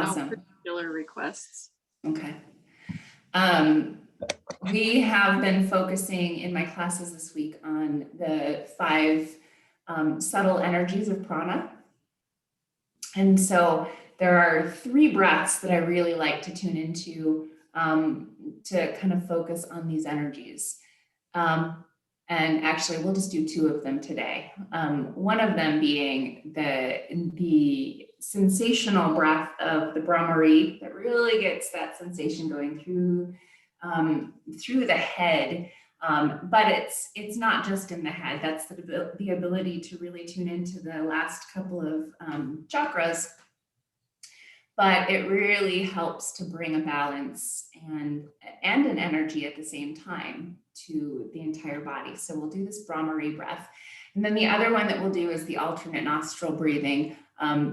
Awesome. No particular requests. Okay. We have been focusing in my classes this week on the 5 subtle energies of prana. And so there are 3 breaths that I really like to tune into to kind of focus on these energies. And actually, we'll just do 2 of them today. One of them being the sensational breath of the Brahmari that really gets that sensation going through the head. But it's not just in the head. That's the ability to really tune into the last couple of chakras. But it really helps to bring a balance and an energy at the same time to the entire body. So we'll do this Brahmari breath. And then the other one that we'll do is the alternate nostril breathing,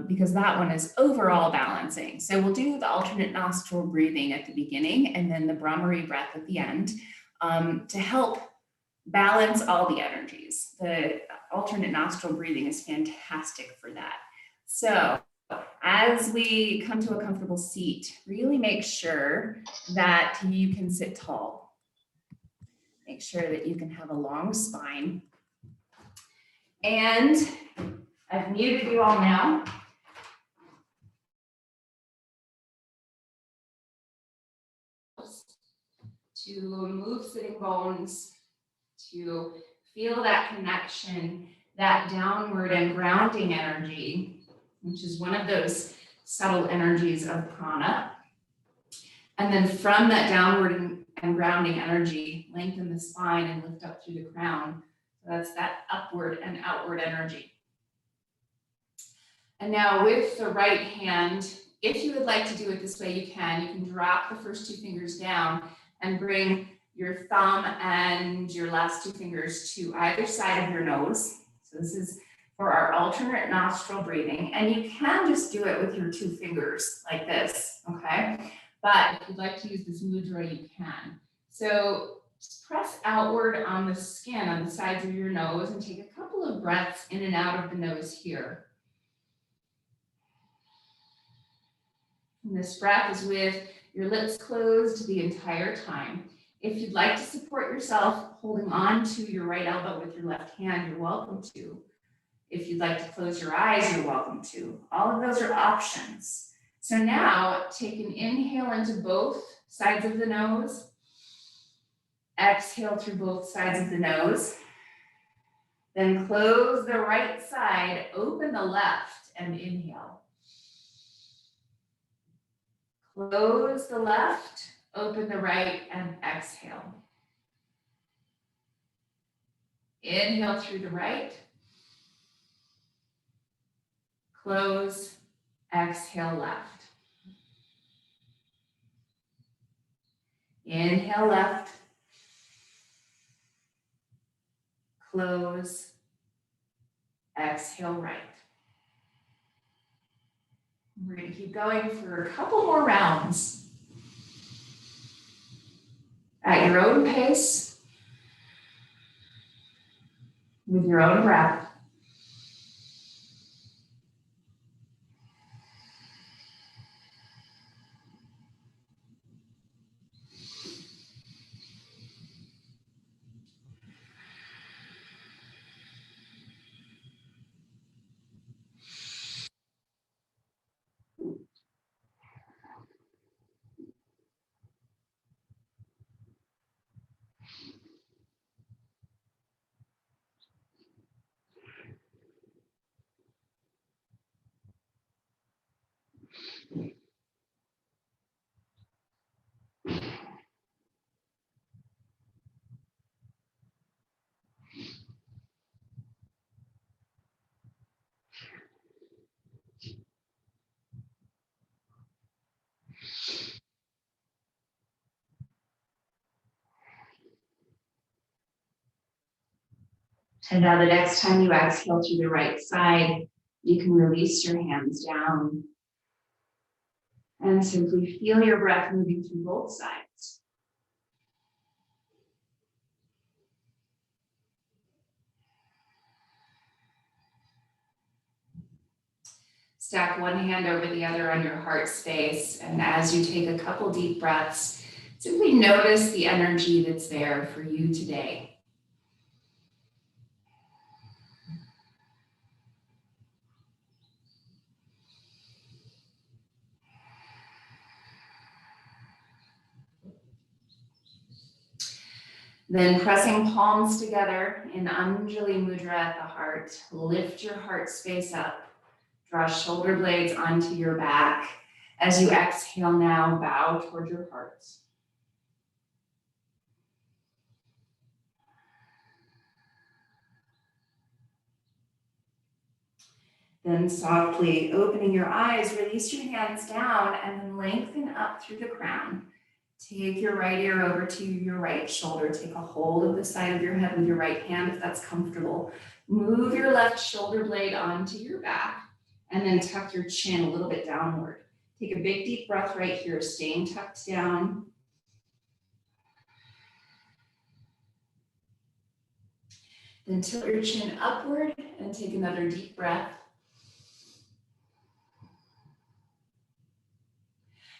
because that one is overall balancing. So we'll do the alternate nostril breathing at the beginning and then the Brahmari breath at the end to help balance all the energies. The alternate nostril breathing is fantastic for that. So as we come to a comfortable seat, really make sure that you can sit tall. Make sure that you can have a long spine. And I've muted you all now. To move sitting bones, to feel that connection, that downward and grounding energy, which is one of those subtle energies of prana. And then from that downward and grounding energy, lengthen the spine and lift up through the crown. So that's that upward and outward energy. And now with the right hand, if you would like to do it this way, you can drop the first 2 fingers down and bring your thumb and your last 2 fingers to either side of your nose. So this is for our alternate nostril breathing. And you can just do it with your 2 fingers like this, okay? But if you'd like to use this mudra, you can. So just press outward on the skin on the sides of your nose and take a couple of breaths in and out of the nose here. And this breath is with your lips closed the entire time. If you'd like to support yourself holding on to your right elbow with your left hand, you're welcome to. If you'd like to close your eyes, you're welcome to. All of those are options. So now take an inhale into both sides of the nose. Exhale through both sides of the nose. Then close the right side, open the left, and inhale. Close the left, open the right, and exhale. Inhale through the right. Close, exhale left. Inhale left. Close, exhale right. We're going to keep going for a couple more rounds. At your own pace, with your own breath. And now the next time you exhale through the right side, you can release your hands down and simply feel your breath moving through both sides. Stack one hand over the other on your heart space. And as you take a couple deep breaths, simply notice the energy that's there for you today. Then pressing palms together in Anjali Mudra at the heart, lift your heart space up. Draw shoulder blades onto your back. As you exhale now, bow toward your heart. Then softly opening your eyes, release your hands down and then lengthen up through the crown. Take your right ear over to your right shoulder. Take a hold of the side of your head with your right hand if that's comfortable. Move your left shoulder blade onto your back and then tuck your chin a little bit downward. Take a big deep breath right here, staying tucked down. Then tilt your chin upward and take another deep breath.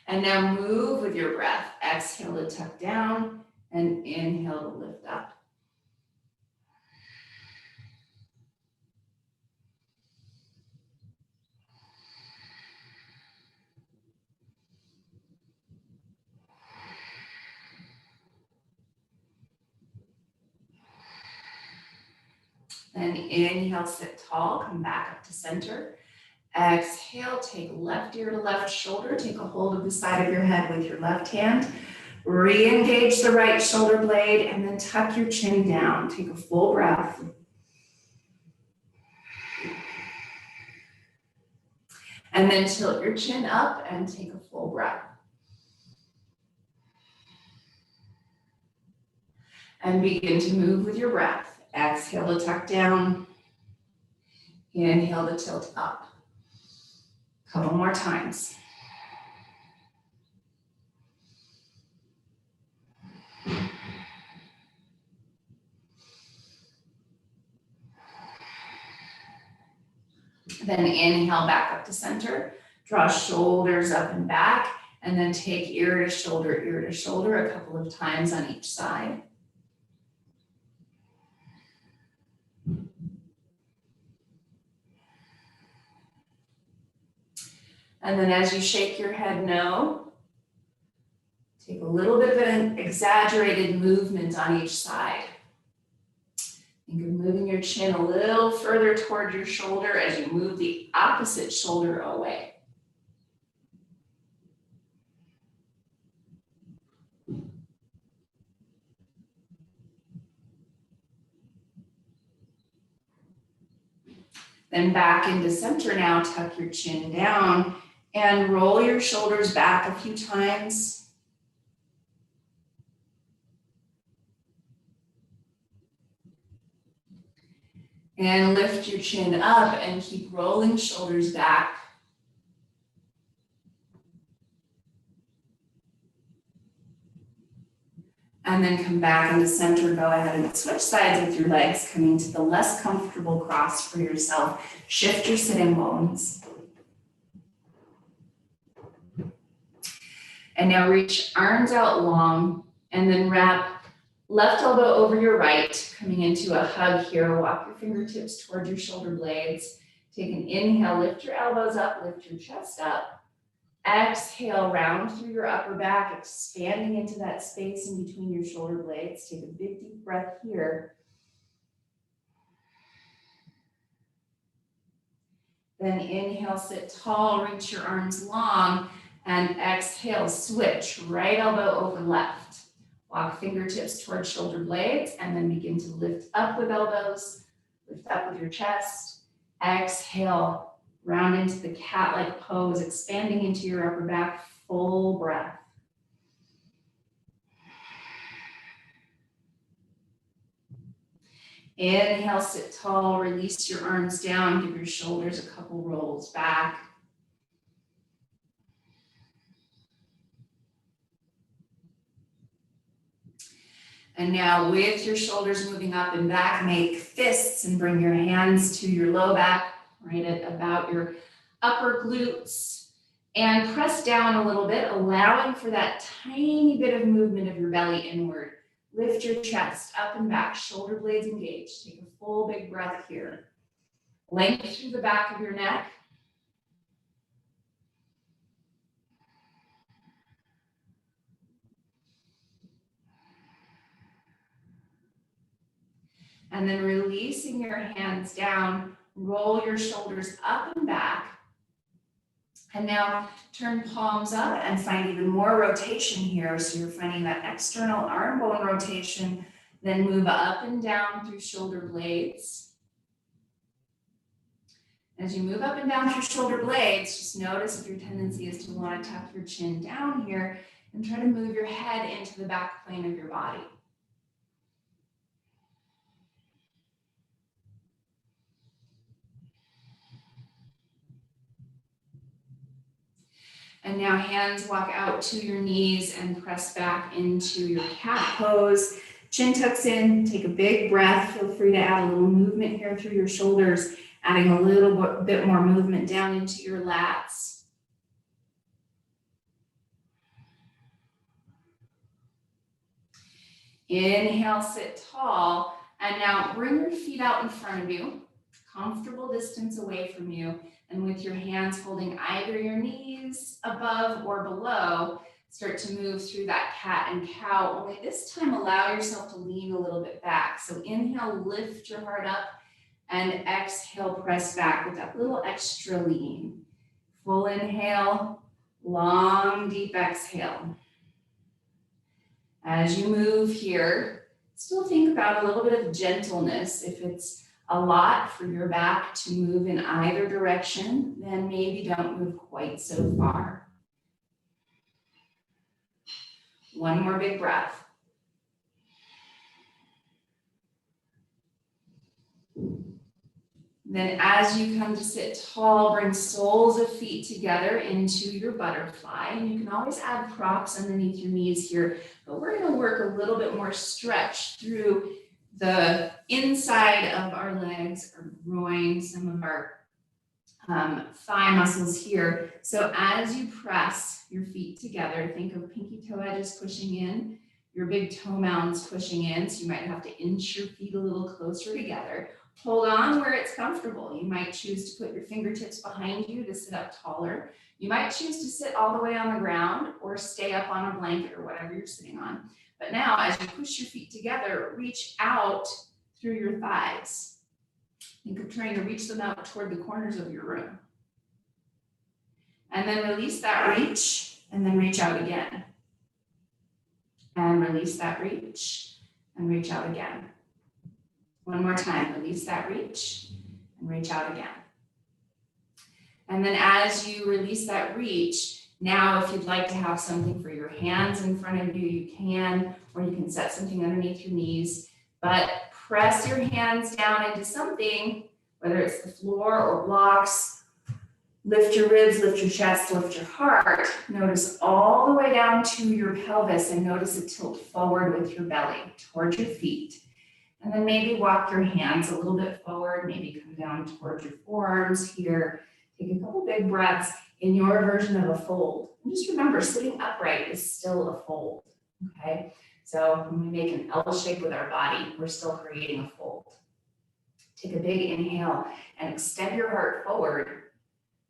And now move with your breath. Exhale to tuck down and inhale to lift up. Then inhale, sit tall, come back up to center. Exhale, take left ear to left shoulder. Take a hold of the side of your head with your left hand. Re-engage the right shoulder blade and then tuck your chin down. Take a full breath. And then tilt your chin up and take a full breath. And begin to move with your breath. Exhale to tuck down. Inhale to tilt up. Couple more times. Then inhale back up to center. Draw shoulders up and back. And then take ear to shoulder a couple of times on each side. And then as you shake your head no, take a little bit of an exaggerated movement on each side. Think of moving your chin a little further toward your shoulder as you move the opposite shoulder away. Then back into center now, tuck your chin down and roll your shoulders back a few times. And lift your chin up and keep rolling shoulders back. And then come back into center. Go ahead and switch sides with your legs, coming to the less comfortable cross for yourself. Shift your sitting bones. And now reach arms out long and then wrap left elbow over your right, coming into a hug here. Walk your fingertips toward your shoulder blades. Take an inhale, lift your elbows up, lift your chest up. Exhale, round through your upper back, expanding into that space in between your shoulder blades. Take a big deep breath here. Then inhale, sit tall, reach your arms long, and exhale, switch, right elbow over left. Walk fingertips towards shoulder blades, and then begin to lift up with elbows, lift up with your chest. Exhale, round into the cat-like pose, expanding into your upper back, full breath. Inhale, sit tall, release your arms down, give your shoulders a couple rolls back. And now with your shoulders moving up and back, make fists and bring your hands to your low back, right at about your upper glutes, and press down a little bit, allowing for that tiny bit of movement of your belly inward. Lift your chest up and back, shoulder blades engaged. Take a full big breath here. Length through the back of your neck. And then releasing your hands down, roll your shoulders up and back. And now turn palms up and find even more rotation here. So you're finding that external arm bone rotation, then move up and down through shoulder blades. As you move up and down through shoulder blades, just notice if your tendency is to want to tuck your chin down here and try to move your head into the back plane of your body. And now hands walk out to your knees and press back into your cat pose. Chin tucks in, take a big breath. Feel free to add a little movement here through your shoulders, adding a little bit more movement down into your lats. Inhale, sit tall. And now bring your feet out in front of you, comfortable distance away from you. And with your hands holding either your knees above or below, start to move through that cat and cow. Only this time, allow yourself to lean a little bit back. So inhale, lift your heart up, and exhale, press back with that little extra lean. Full inhale, long, deep exhale. As you move here, still think about a little bit of gentleness. If it's a lot for your back to move in either direction, then maybe don't move quite so far. One more big breath. Then as you come to sit tall, bring soles of feet together into your butterfly. And you can always add props underneath your knees here, but we're going to work a little bit more stretch through the inside of our legs, our groin, some of our thigh muscles here. So as you press your feet together, think of pinky toe edges pushing in, your big toe mounds pushing in. So you might have to inch your feet a little closer together. Hold on where it's comfortable. You might choose to put your fingertips behind you to sit up taller. You might choose to sit all the way on the ground or stay up on a blanket or whatever you're sitting on. But now, as you push your feet together, reach out through your thighs. Think of trying to reach them out toward the corners of your room. And then release that reach, and then reach out again. And release that reach, and reach out again. One more time, release that reach, and reach out again. And then as you release that reach, now, if you'd like to have something for your hands in front of you, you can, or you can set something underneath your knees, but press your hands down into something, whether it's the floor or blocks. Lift your ribs, lift your chest, lift your heart. Notice all the way down to your pelvis, and notice it tilt forward with your belly towards your feet. And then maybe walk your hands a little bit forward, maybe come down towards your forearms here. Take a couple big breaths in your version of a fold. And just remember, sitting upright is still a fold, okay? So when we make an L shape with our body, we're still creating a fold. Take a big inhale and extend your heart forward.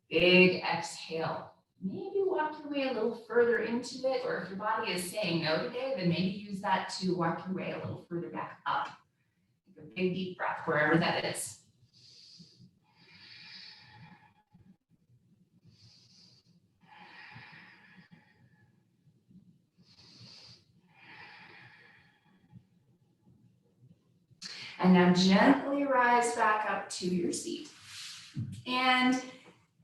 Big exhale. Maybe walk your way a little further into it, or if your body is saying no today, then maybe use that to walk your way a little further back up. Take a big deep breath wherever that is. And now gently rise back up to your seat. And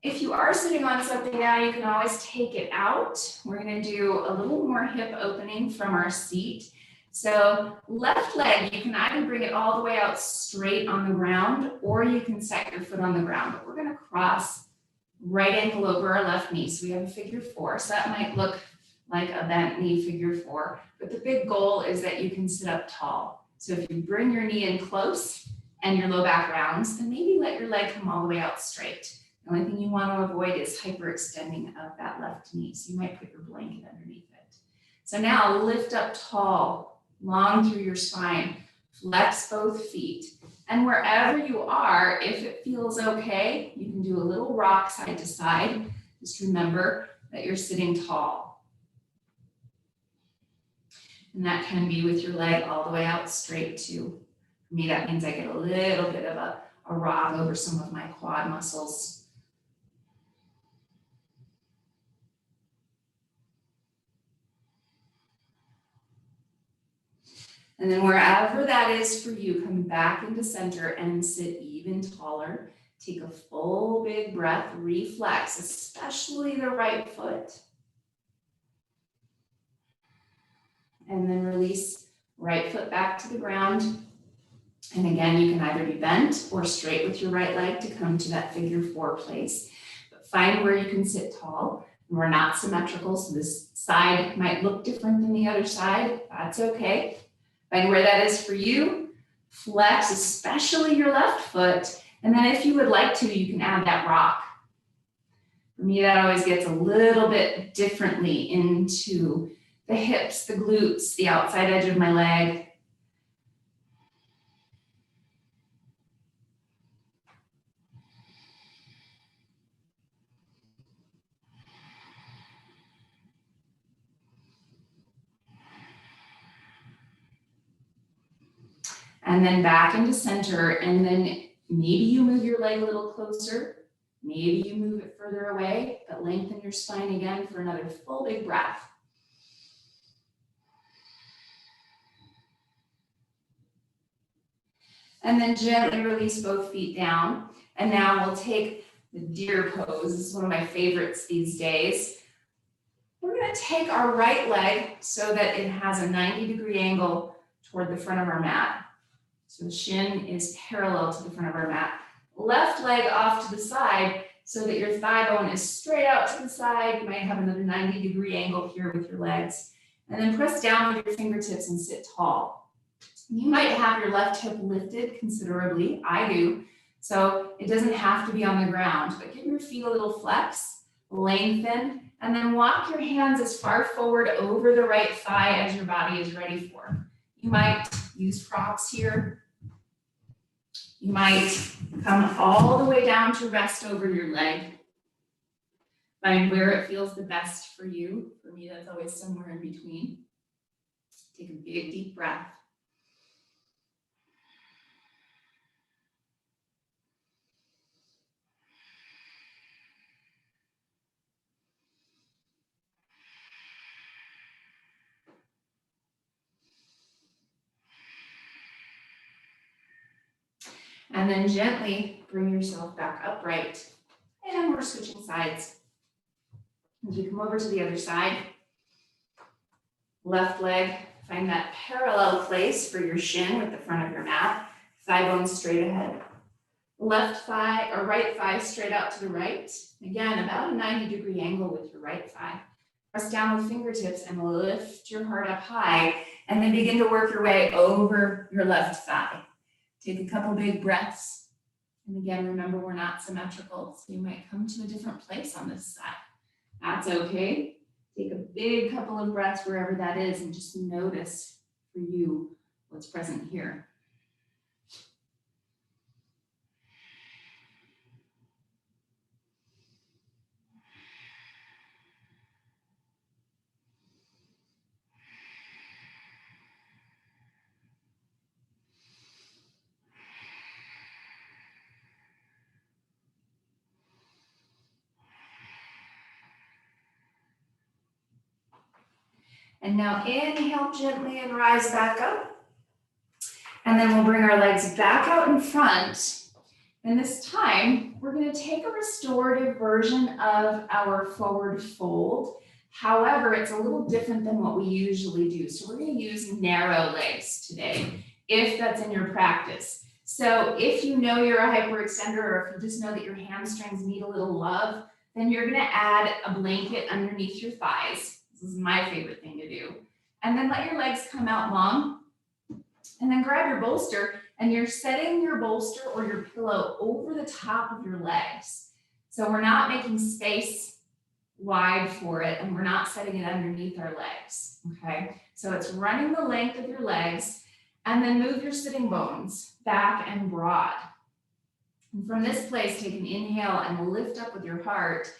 if you are sitting on something now, you can always take it out. We're going to do a little more hip opening from our seat. So left leg, you can either bring it all the way out straight on the ground, or you can set your foot on the ground. But we're going to cross right ankle over our left knee. So we have a figure four. So that might look like a bent knee figure four. But the big goal is that you can sit up tall. So if you bring your knee in close and your low back rounds, then maybe let your leg come all the way out straight. The only thing you want to avoid is hyperextending of that left knee. So you might put your blanket underneath it. So now lift up tall, long through your spine, flex both feet. And wherever you are, if it feels okay, you can do a little rock side to side. Just remember that you're sitting tall. And that can be with your leg all the way out straight too. For me, that means I get a little bit of a rock over some of my quad muscles. And then wherever that is for you, come back into center and sit even taller. Take a full big breath, reflex, especially the right foot. And then release right foot back to the ground. And again, you can either be bent or straight with your right leg to come to that figure four place. But find where you can sit tall. And we're not symmetrical, so this side might look different than the other side. That's okay. Find where that is for you. Flex, especially your left foot. And then if you would like to, you can add that rock. For me, that always gets a little bit differently into the hips, the glutes, the outside edge of my leg. And then back into center, and then maybe you move your leg a little closer, maybe you move it further away, but lengthen your spine again for another full big breath. And then gently release both feet down. And now we'll take the deer pose. This is one of my favorites these days. We're going to take our right leg so that it has a 90-degree angle toward the front of our mat. So the shin is parallel to the front of our mat. Left leg off to the side so that your thigh bone is straight out to the side. You might have another 90-degree angle here with your legs. And then press down with your fingertips and sit tall. You might have your left hip lifted considerably. I do. So it doesn't have to be on the ground, but give your feet a little flex, lengthen, and then walk your hands as far forward over the right thigh as your body is ready for. You might use props here. You might come all the way down to rest over your leg. Find where it feels the best for you. For me, that's always somewhere in between. Take a big, deep breath. And then gently bring yourself back upright. And we're switching sides. As you come over to the other side, left leg, find that parallel place for your shin with the front of your mat. Thigh bones straight ahead. Left thigh or right thigh straight out to the right. Again, about a 90-degree angle with your right thigh. Press down with fingertips and lift your heart up high. And then begin to work your way over your left thigh. Take a couple big breaths. And again, remember, we're not symmetrical, so you might come to a different place on this side. That's okay. Take a big couple of breaths wherever that is and just notice for you what's present here. And now inhale gently and rise back up. And then we'll bring our legs back out in front. And this time, we're going to take a restorative version of our forward fold. However, it's a little different than what we usually do. So we're going to use narrow legs today, if that's in your practice. So if you know you're a hyperextender, or if you just know that your hamstrings need a little love, then you're going to add a blanket underneath your thighs. This is my favorite thing to do. And then let your legs come out long. And then grab your bolster, and you're setting your bolster or your pillow over the top of your legs. So we're not making space wide for it, and we're not setting it underneath our legs, okay? So it's running the length of your legs, and then move your sitting bones back and broad. And from this place, take an inhale and lift up with your heart.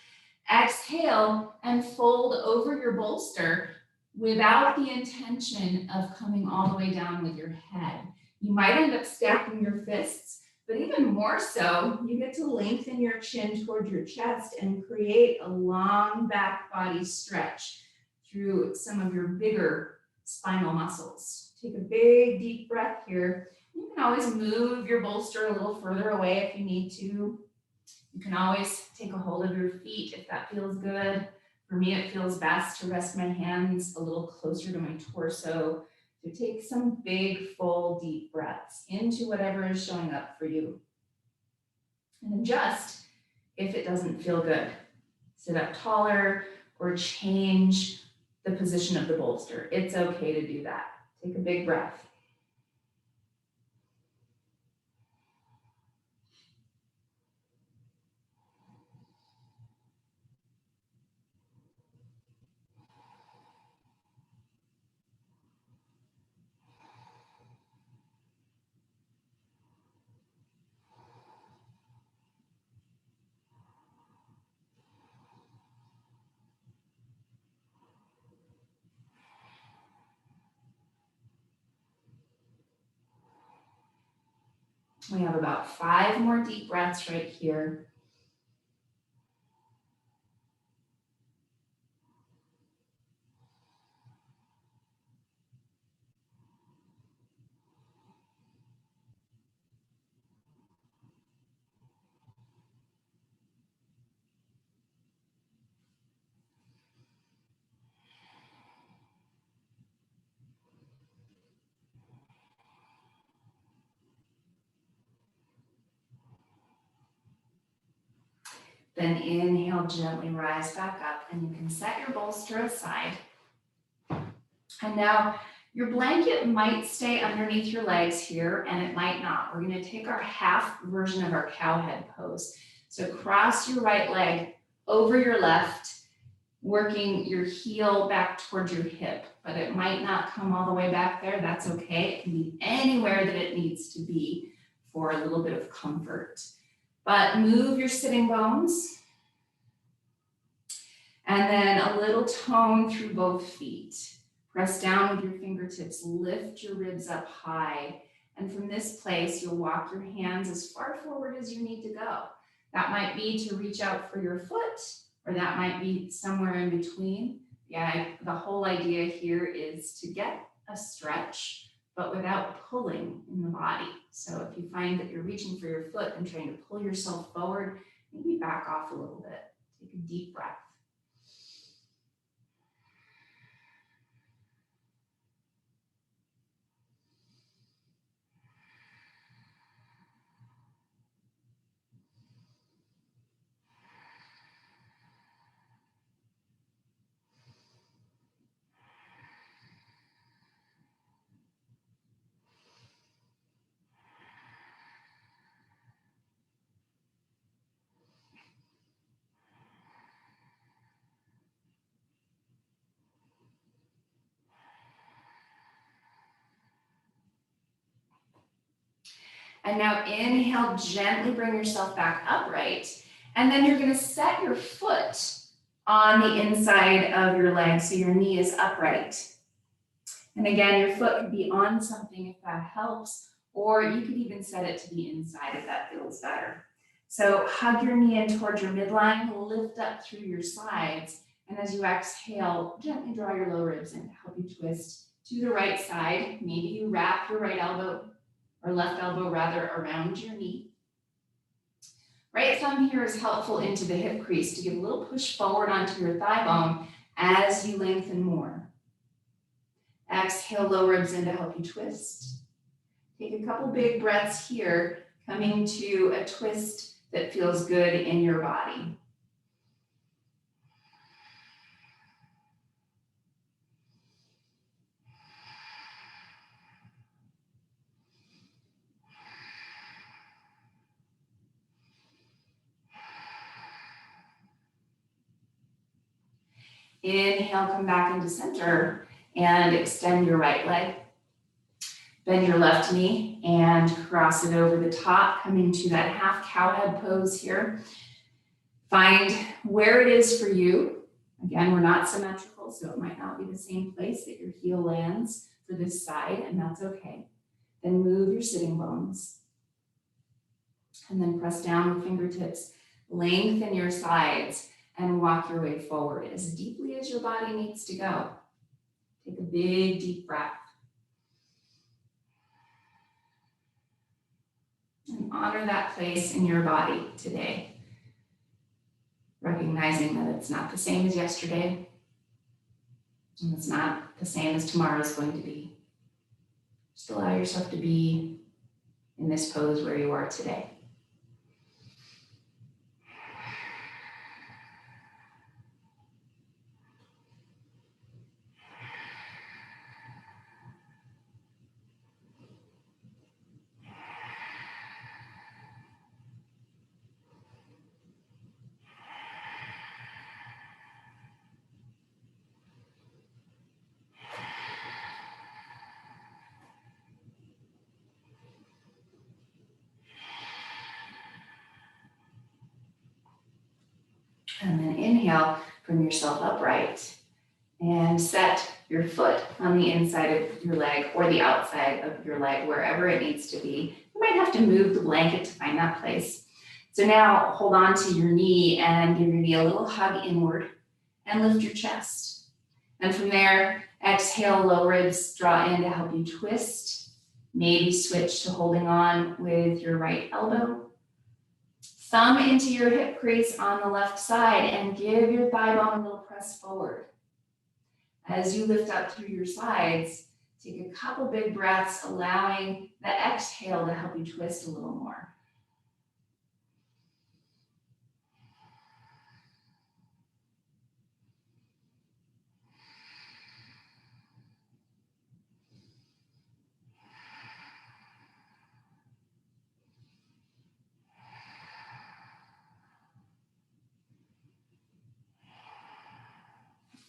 Exhale and fold over your bolster without the intention of coming all the way down with your head. You might end up stacking your fists, but even more so, you get to lengthen your chin toward your chest and create a long back body stretch through some of your bigger spinal muscles. Take a big deep breath here. You can always move your bolster a little further away if you need to. You can always take a hold of your feet if that feels good. For me, it feels best to rest my hands a little closer to my torso. So take some big, full, deep breaths into whatever is showing up for you. And adjust if it doesn't feel good. Sit up taller or change the position of the bolster. It's okay to do that. Take a big breath. We have about 5 more deep breaths right here. Then inhale, gently rise back up, and you can set your bolster aside. And now your blanket might stay underneath your legs here, and it might not. We're going to take our half version of our cowhead pose. So cross your right leg over your left, working your heel back towards your hip, but it might not come all the way back there. That's okay. It can be anywhere that it needs to be for a little bit of comfort. But move your sitting bones. And then a little tone through both feet. Press down with your fingertips, lift your ribs up high. And from this place, you'll walk your hands as far forward as you need to go. That might be to reach out for your foot, or that might be somewhere in between. Yeah, the whole idea here is to get a stretch, but without pulling in the body. So if you find that you're reaching for your foot and trying to pull yourself forward, maybe back off a little bit. Take a deep breath. And now inhale, gently bring yourself back upright. And then you're going to set your foot on the inside of your leg so your knee is upright. And again, your foot could be on something if that helps, or you could even set it to the inside if that feels better. So hug your knee in towards your midline, lift up through your sides. And as you exhale, gently draw your low ribs in to help you twist to the right side. Maybe you wrap your right elbow or left elbow rather around your knee. Right thumb here is helpful into the hip crease to give a little push forward onto your thigh bone as you lengthen more. Exhale, low ribs in to help you twist. Take a couple big breaths here, coming to a twist that feels good in your body. Inhale, come back into center and extend your right leg. Bend your left knee and cross it over the top, coming to that half cowhead pose here. Find where it is for you. Again, we're not symmetrical, so it might not be the same place that your heel lands for this side, and that's okay. Then move your sitting bones. And then press down with fingertips. Lengthen your sides and walk your way forward as deeply as your body needs to go. Take a big, deep breath. And honor that place in your body today. Recognizing that it's not the same as yesterday. And it's not the same as tomorrow is going to be. Just allow yourself to be in this pose where you are today. And then inhale, bring yourself upright and set your foot on the inside of your leg or the outside of your leg, wherever it needs to be. You might have to move the blanket to find that place. So now hold on to your knee and give your knee a little hug inward and lift your chest. And from there, exhale, low ribs draw in to help you twist. Maybe switch to holding on with your right elbow. Thumb into your hip crease on the left side and give your thigh bone a little press forward. As you lift up through your sides, take a couple big breaths, allowing that exhale to help you twist a little more.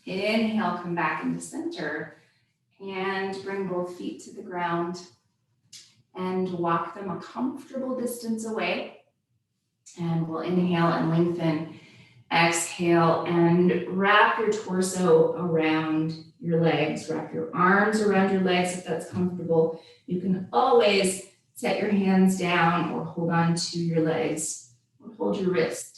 Inhale, come back into center and bring both feet to the ground and walk them a comfortable distance away. And we'll inhale and lengthen. Exhale and wrap your torso around your legs. Wrap your arms around your legs if that's comfortable. You can always set your hands down or hold on to your legs or hold your wrist.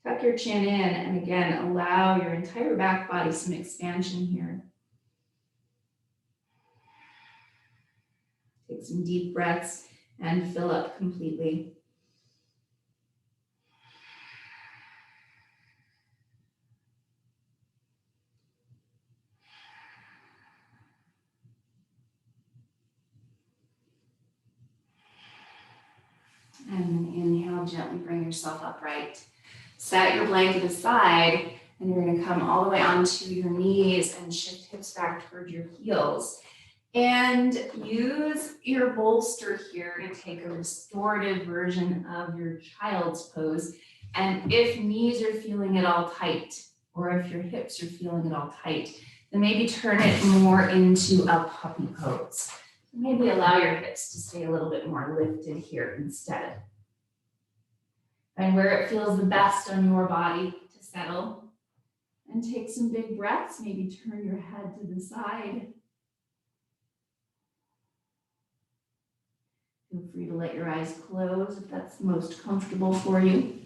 Tuck your chin in and again, allow your entire back body some expansion here. Take some deep breaths and fill up completely. And then inhale, gently bring yourself upright. Set your blanket aside, and you're going to come all the way onto your knees and shift hips back toward your heels. And use your bolster here to take a restorative version of your child's pose. And if knees are feeling it all tight, or if your hips are feeling it all tight, then maybe turn it more into a puppy pose. Maybe allow your hips to stay a little bit more lifted here instead. Find where it feels the best on your body to settle. And take some big breaths. Maybe turn your head to the side. Feel free to let your eyes close if that's most comfortable for you.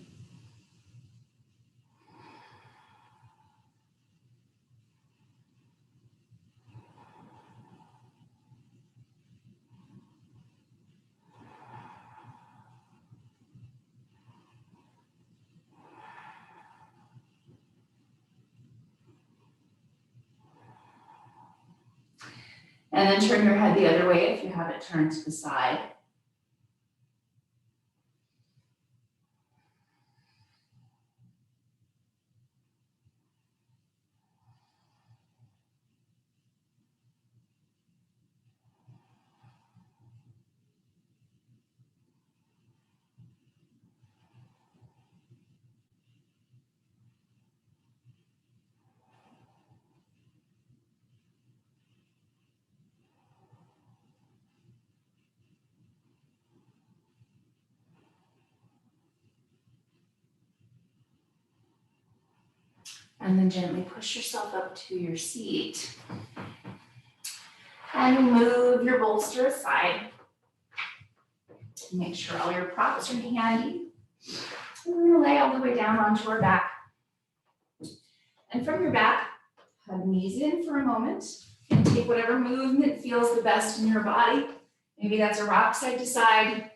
And then turn your head the other way if you have it turned to the side. And then gently push yourself up to your seat. And move your bolster aside. Make sure all your props are handy. And we're gonna lay all the way down onto our back. And from your back, hug knees in for a moment and take whatever movement feels the best in your body. Maybe that's a rock side to side.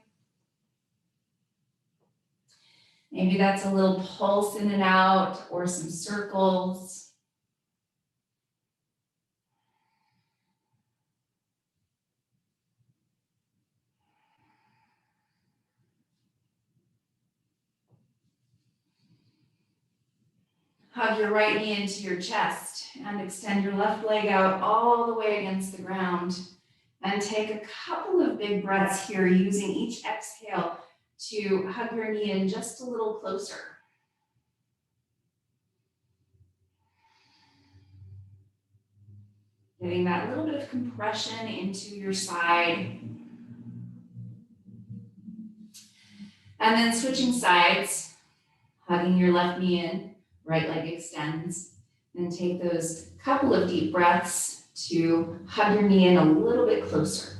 Maybe that's a little pulse in and out or some circles. Hug your right knee into your chest and extend your left leg out all the way against the ground. And take a couple of big breaths here, using each exhale to hug your knee in just a little closer. Getting that little bit of compression into your side. And then switching sides, hugging your left knee in, right leg extends. And take those couple of deep breaths to hug your knee in a little bit closer.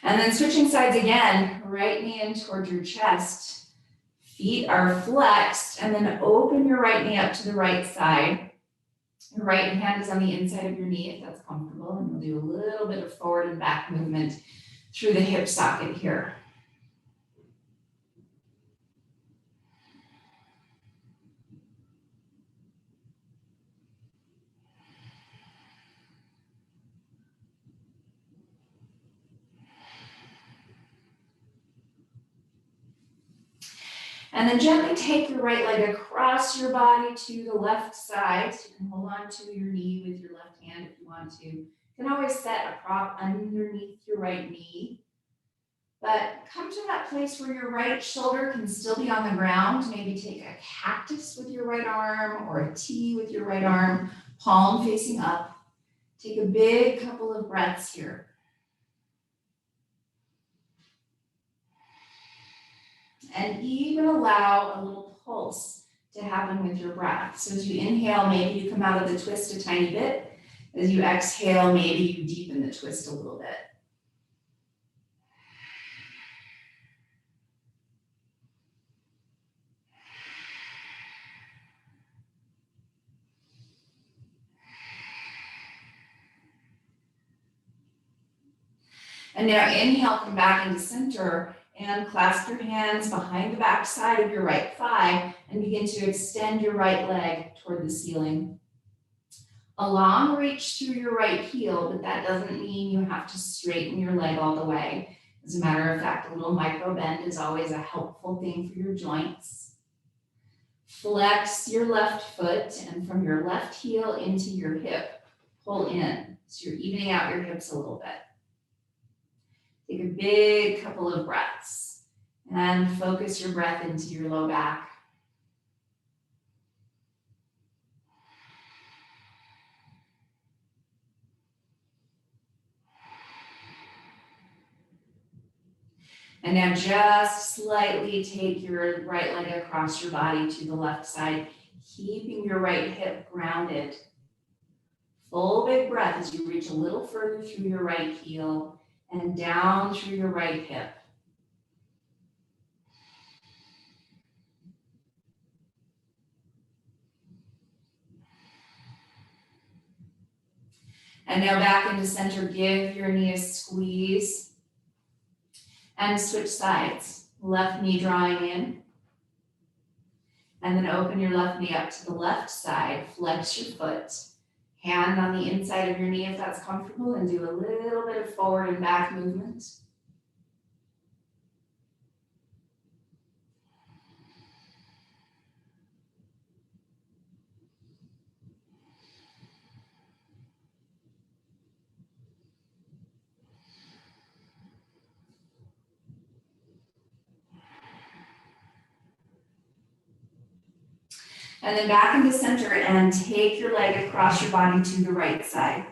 And then switching sides again, right knee in toward your chest. Feet are flexed, and then open your right knee up to the right side. Your right hand is on the inside of your knee if that's comfortable, and we'll do a little bit of forward and back movement through the hip socket here. And then gently take your right leg across your body to the left side. So you can hold on to your knee with your left hand if you want to. You can always set a prop underneath your right knee. But come to that place where your right shoulder can still be on the ground. Maybe take a cactus with your right arm or a T with your right arm, palm facing up. Take a big couple of breaths here. And even allow a little pulse to happen with your breath. So as you inhale, maybe you come out of the twist a tiny bit. As you exhale, maybe you deepen the twist a little bit. And now inhale, come back into center and clasp your hands behind the back side of your right thigh and begin to extend your right leg toward the ceiling. A long reach through your right heel, but that doesn't mean you have to straighten your leg all the way. As a matter of fact, a little micro bend is always a helpful thing for your joints. Flex your left foot and from your left heel into your hip, pull in. So you're evening out your hips a little bit. Take a big couple of breaths and focus your breath into your low back. And now just slightly take your right leg across your body to the left side, keeping your right hip grounded. Full big breath as you reach a little further through your right heel and down through your right hip. And now back into center, give your knee a squeeze. And switch sides. Left knee drawing in. And then open your left knee up to the left side. Flex your foot. Hand on the inside of your knee if that's comfortable, and do a little bit of forward and back movement. And then back into center and take your leg across your body to the right side.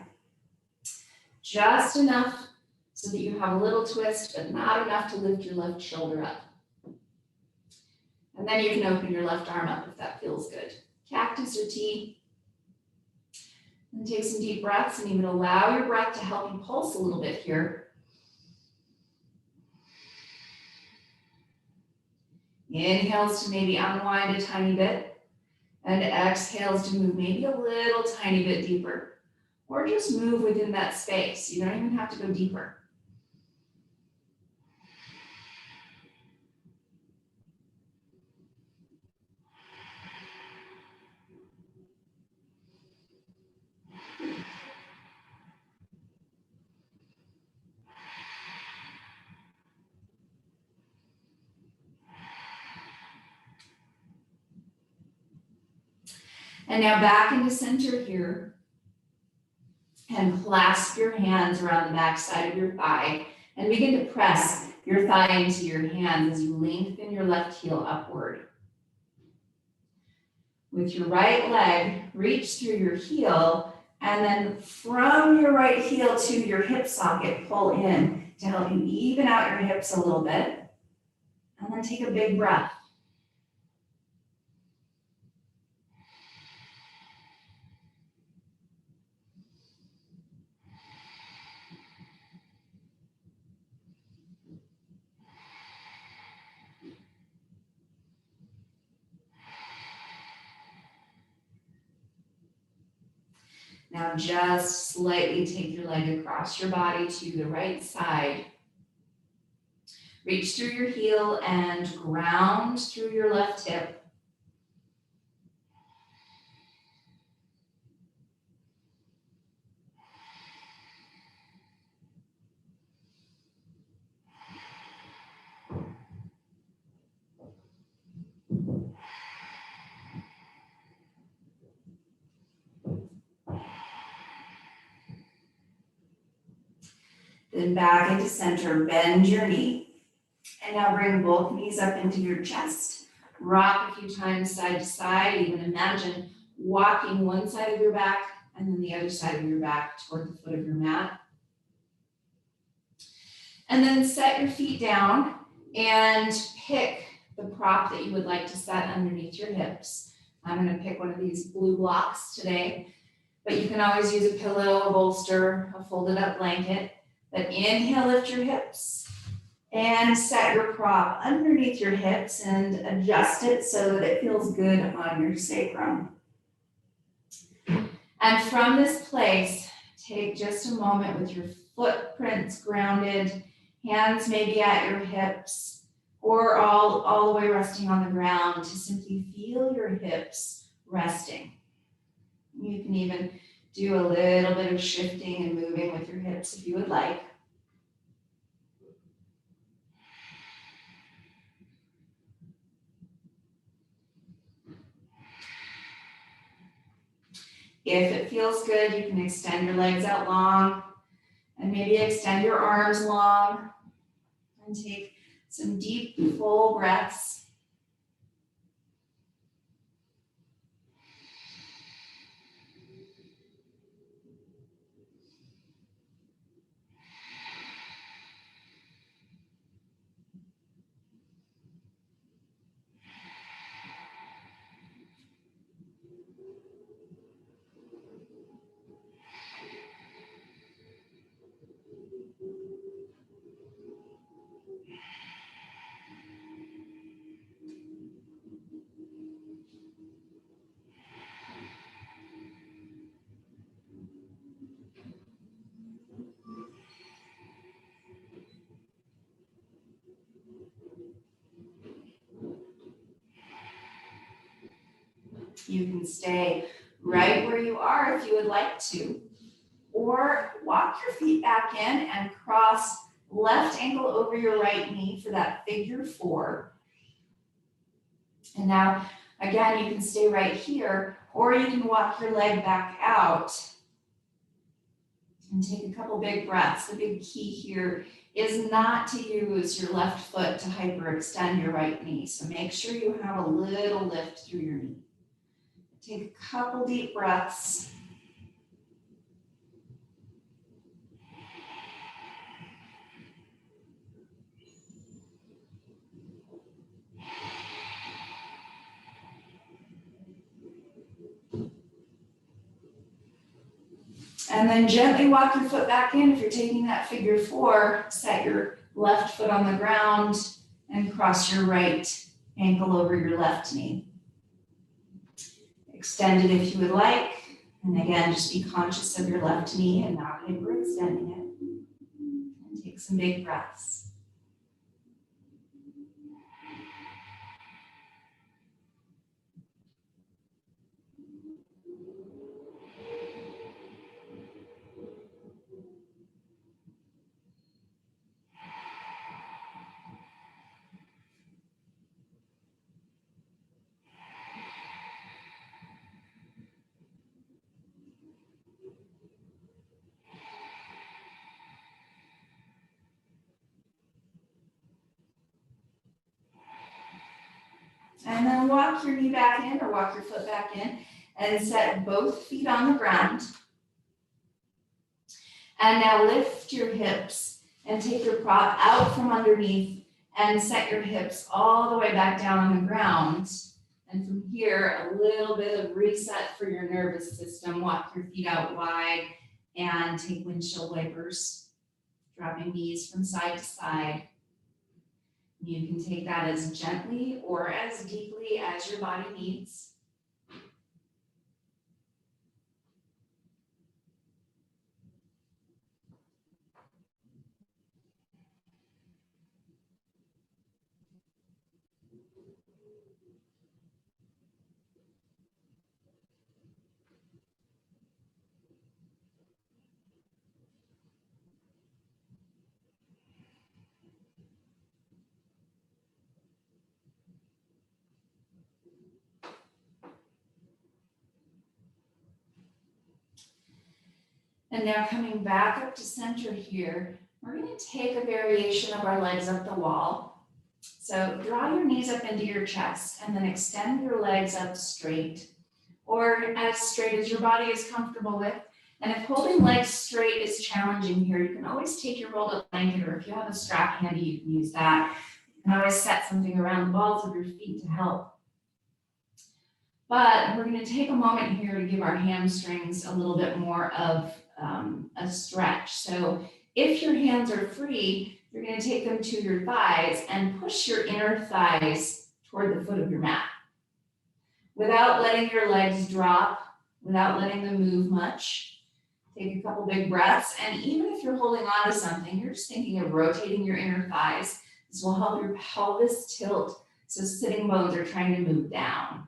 just enough so that you have a little twist, but not enough to lift your left shoulder up. And then you can open your left arm up if that feels good. Cactus or T. And take some deep breaths and even allow your breath to help you pulse a little bit here. Inhales to maybe unwind a tiny bit, and exhales to move maybe a little tiny bit deeper, or just move within that space. You don't even have to go deeper. And now back into center here, and clasp your hands around the back side of your thigh and begin to press your thigh into your hands as you lengthen your left heel upward. With your right leg, reach through your heel, and then from your right heel to your hip socket, pull in to help you even out your hips a little bit. And then take a big breath. Now just slightly take your leg across your body to the right side. Reach through your heel and ground through your left hip. Then back into center, bend your knee. And now bring both knees up into your chest. Rock a few times side to side. Even imagine walking one side of your back and then the other side of your back toward the foot of your mat. And then set your feet down and pick the prop that you would like to set underneath your hips. I'm going to pick one of these blue blocks today, but you can always use a pillow, a bolster, a folded up blanket. But inhale, lift your hips and set your prop underneath your hips and adjust it so that it feels good on your sacrum. And from this place, take just a moment with your footprints grounded, hands maybe at your hips, or all the way resting on the ground to simply feel your hips resting. You can even do a little bit of shifting and moving with your hips if you would like. If it feels good, you can extend your legs out long and maybe extend your arms long and take some deep, full breaths. You can stay right where you are if you would like to, or walk your feet back in and cross left ankle over your right knee for that figure four. And now, again, you can stay right here, or you can walk your leg back out and take a couple big breaths. The big key here is not to use your left foot to hyperextend your right knee. So make sure you have a little lift through your knee. Take a couple deep breaths. And then gently walk your foot back in. If you're taking that figure 4, set your left foot on the ground and cross your right ankle over your left knee. Extend it if you would like. And again, just be conscious of your left knee and not overextending it. And take some big breaths. And then walk your knee back in or walk your foot back in and set both feet on the ground. And now lift your hips and take your prop out from underneath and set your hips all the way back down on the ground. And from here, a little bit of reset for your nervous system. Walk your feet out wide and take windshield wipers, dropping knees from side to side. You can take that as gently or as deeply as your body needs. And now coming back up to center here, we're going to take a variation of our legs up the wall. So draw your knees up into your chest and then extend your legs up straight or as straight as your body is comfortable with. And if holding legs straight is challenging here, you can always take your rolled up blanket, or if you have a strap handy, you can use that. You can always set something around the balls of your feet to help. But we're going to take a moment here to give our hamstrings a little bit more of a stretch. So if your hands are free, you're going to take them to your thighs and push your inner thighs toward the foot of your mat. Without letting your legs drop, without letting them move much. Take a couple big breaths, and even if you're holding on to something, you're just thinking of rotating your inner thighs. This will help your pelvis tilt, so sitting bones are trying to move down.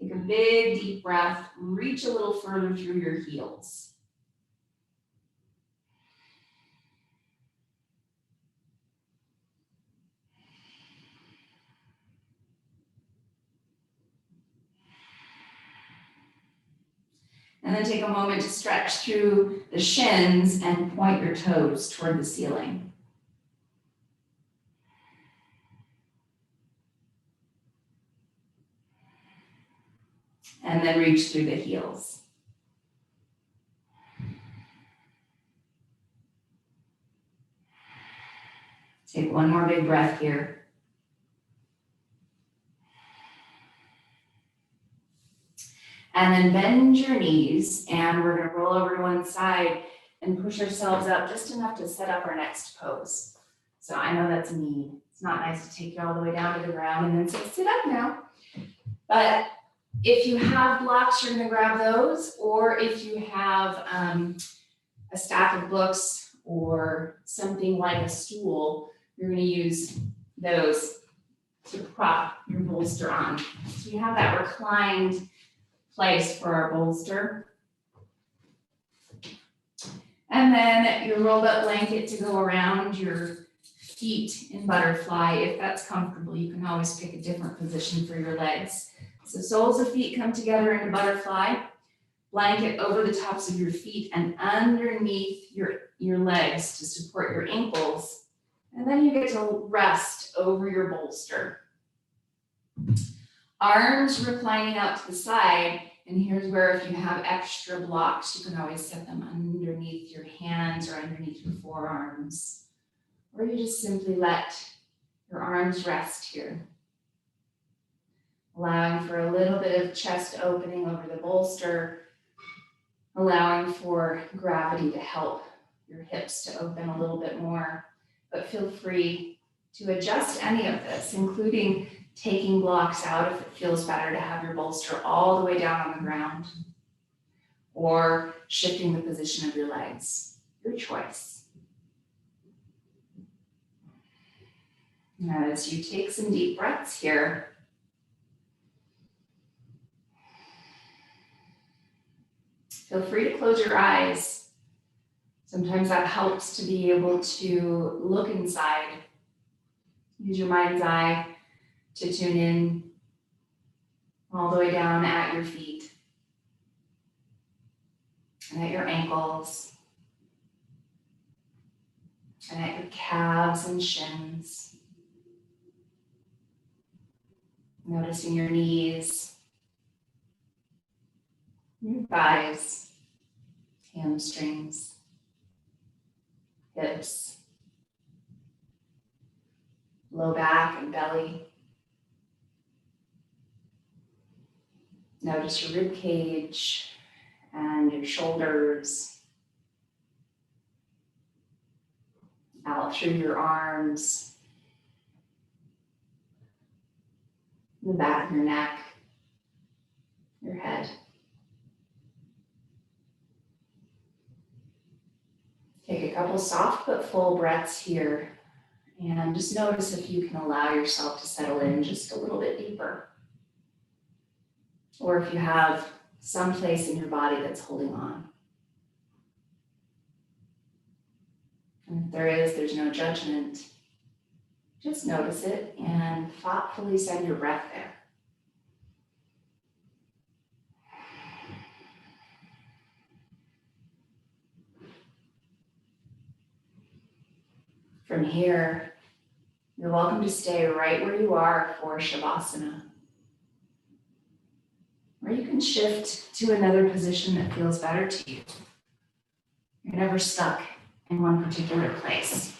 Take a big deep breath, reach a little further through your heels. And then take a moment to stretch through the shins and point your toes toward the ceiling. And then reach through the heels. Take one more big breath here. And then bend your knees, and we're going to roll over to one side and push ourselves up just enough to set up our next pose. So I know that's a need. It's not nice to take you all the way down to the ground and then say, sit up now. But if you have blocks, you're going to grab those, or if you have a stack of books or something like a stool, you're going to use those to prop your bolster on. So you have that reclined place for our bolster. And then your rolled up blanket to go around your feet in butterfly. If that's comfortable, you can always pick a different position for your legs. So soles of feet come together in a butterfly, blanket over the tops of your feet and underneath your legs to support your ankles. And then you get to rest over your bolster. Arms reclining out to the side, and here's where if you have extra blocks, you can always set them underneath your hands or underneath your forearms. Or you just simply let your arms rest here. Allowing for a little bit of chest opening over the bolster, allowing for gravity to help your hips to open a little bit more, but feel free to adjust any of this, including taking blocks out if it feels better to have your bolster all the way down on the ground, or shifting the position of your legs, your choice. Now, as you take some deep breaths here, feel free to close your eyes. Sometimes that helps to be able to look inside. Use your mind's eye to tune in all the way down at your feet and at your ankles and at your calves and shins. Noticing your knees, your thighs, hamstrings, hips, low back and belly. Notice your rib cage and your shoulders, out through your arms, the back of your neck, your head. Take a couple soft but full breaths here, and just notice if you can allow yourself to settle in just a little bit deeper. Or if you have some place in your body that's holding on. And if there is, there's no judgment. Just notice it and thoughtfully send your breath there. From here, you're welcome to stay right where you are for Shavasana. Or you can shift to another position that feels better to you. You're never stuck in one particular place.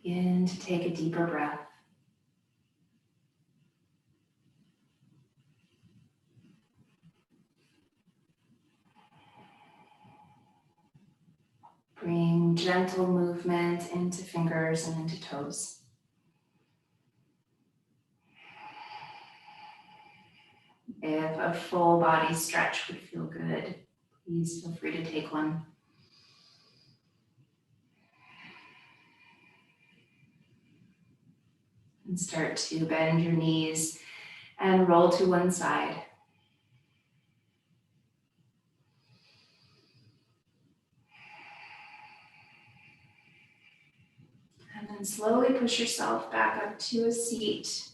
Begin to take a deeper breath. Bring gentle movement into fingers and into toes. If a full body stretch would feel good, please feel free to take one. And start to bend your knees and roll to one side. And then slowly push yourself back up to a seat.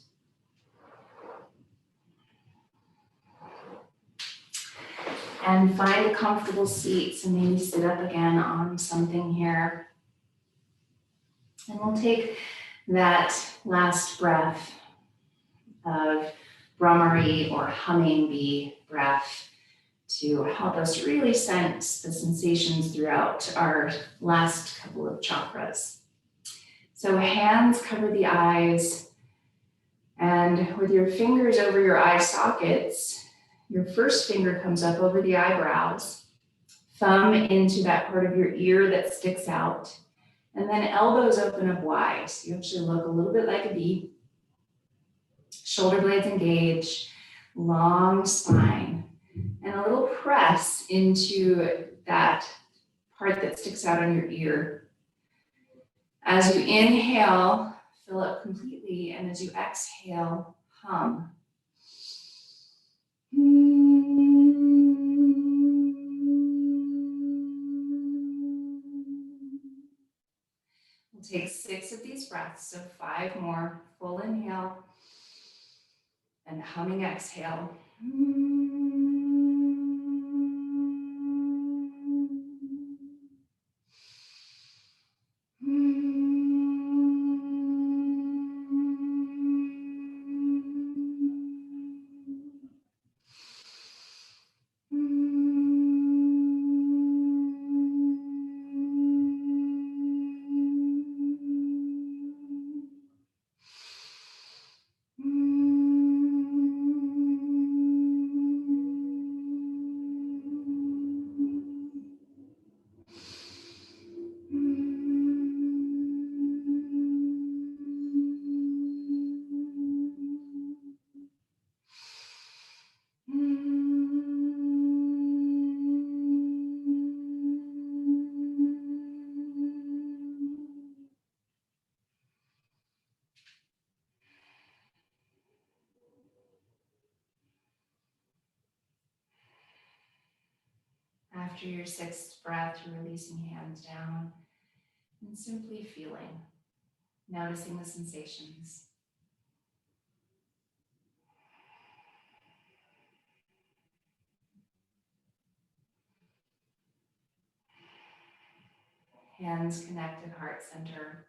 And find a comfortable seat. So maybe sit up again on something here. And we'll take that last breath of Brahmari or humming bee breath to help us really sense the sensations throughout our last couple of chakras. So hands cover the eyes, and with your fingers over your eye sockets, your first finger comes up over the eyebrows, thumb into that part of your ear that sticks out, and then elbows open up wide. So you actually look a little bit like a bee. Shoulder blades engage, long spine, and a little press into that part that sticks out on your ear. As you inhale, fill up completely, and as you exhale, hum. We'll take 6 of these breaths, so 5 more. Full inhale and humming exhale. After your 6th breath, you're releasing hands down and simply feeling, noticing the sensations. Hands connected, heart center.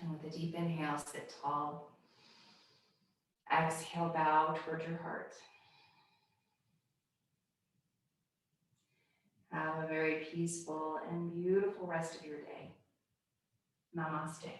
And with a deep inhale, sit tall. Exhale, bow toward your heart. Have a very peaceful and beautiful rest of your day. Namaste.